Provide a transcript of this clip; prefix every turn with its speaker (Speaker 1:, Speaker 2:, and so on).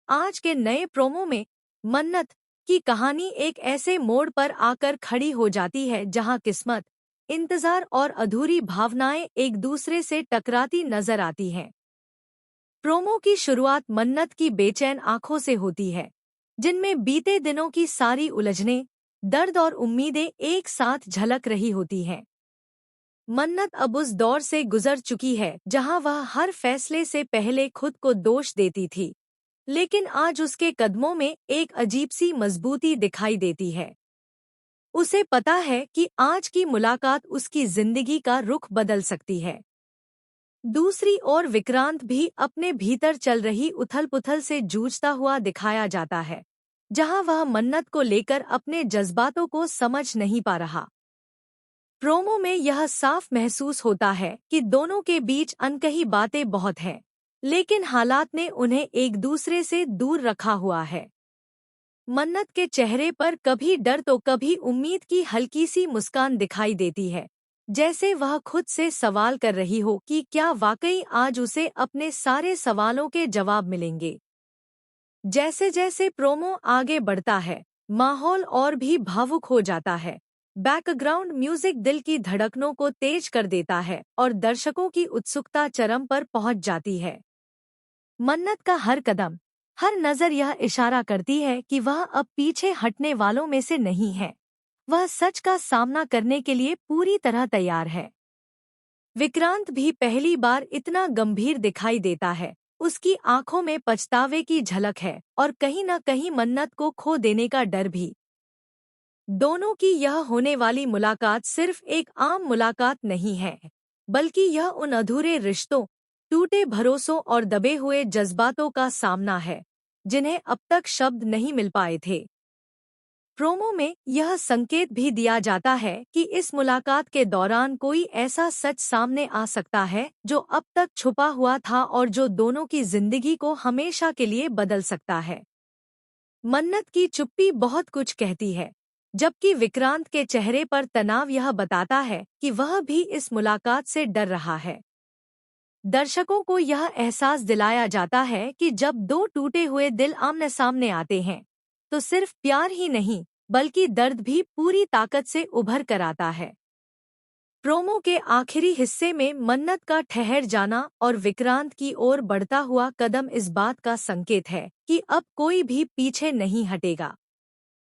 Speaker 1: आज के नए प्रोमो में मन्नत की कहानी एक ऐसे मोड़ पर आकर खड़ी हो जाती है जहां किस्मत, इंतजार और अधूरी भावनाएं एक दूसरे से टकराती नजर आती हैं। प्रोमो की शुरुआत मन्नत की बेचैन आंखों से होती है, जिनमें बीते दिनों की सारी उलझनें, दर्द और उम्मीदें एक साथ झलक रही होती हैं। मन्नत अब उस दौर से गुजर चुकी है जहां वह हर फैसले से पहले खुद को दोष देती थी, लेकिन आज उसके कदमों में एक अजीब सी मजबूती दिखाई देती है। उसे पता है कि आज की मुलाकात उसकी जिंदगी का रुख बदल सकती है। दूसरी ओर विक्रांत भी अपने भीतर चल रही उथल-पुथल से जूझता हुआ दिखाया जाता है, जहां वह मन्नत को लेकर अपने जज्बातों को समझ नहीं पा रहा। प्रोमो में यह साफ महसूस होता है कि दोनों के बीच अनकही बातें बहुत हैं, लेकिन हालात ने उन्हें एक दूसरे से दूर रखा हुआ है। मन्नत के चेहरे पर कभी डर तो कभी उम्मीद की हल्की सी मुस्कान दिखाई देती है, जैसे वह खुद से सवाल कर रही हो कि क्या वाकई आज उसे अपने सारे सवालों के जवाब मिलेंगे। जैसे जैसे प्रोमो आगे बढ़ता है, माहौल और भी भावुक हो जाता है। बैकग्राउंड म्यूजिक दिल की धड़कनों को तेज कर देता है और दर्शकों की उत्सुकता चरम पर पहुंच जाती है। मन्नत का हर कदम, हर नजर यह इशारा करती है कि वह अब पीछे हटने वालों में से नहीं है। वह सच का सामना करने के लिए पूरी तरह तैयार है। विक्रांत भी पहली बार इतना गंभीर दिखाई देता है। उसकी आंखों में पछतावे की झलक है और कहीं न कहीं मन्नत को खो देने का डर भी। दोनों की यह होने वाली मुलाकात सिर्फ एक आम मुलाकात नहीं है, बल्कि यह उन अधूरे रिश्तों, टूटे भरोसों और दबे हुए जज्बातों का सामना है, जिन्हें अब तक शब्द नहीं मिल पाए थे। प्रोमो में यह संकेत भी दिया जाता है कि इस मुलाकात के दौरान कोई ऐसा सच सामने आ सकता है जो अब तक छुपा हुआ था और जो दोनों की जिंदगी को हमेशा के लिए बदल सकता है। मन्नत की चुप्पी बहुत कुछ कहती है, जबकि विक्रांत के चेहरे पर तनाव यह बताता है कि वह भी इस मुलाकात से डर रहा है। दर्शकों को यह एहसास दिलाया जाता है कि जब दो टूटे हुए दिल आमने सामने आते हैं, तो सिर्फ प्यार ही नहीं, बल्कि दर्द भी पूरी ताकत से उभर कर आता है। प्रोमो के आखिरी हिस्से में मन्नत का ठहर जाना और विक्रांत की ओर बढ़ता हुआ कदम इस बात का संकेत है कि अब कोई भी पीछे नहीं हटेगा।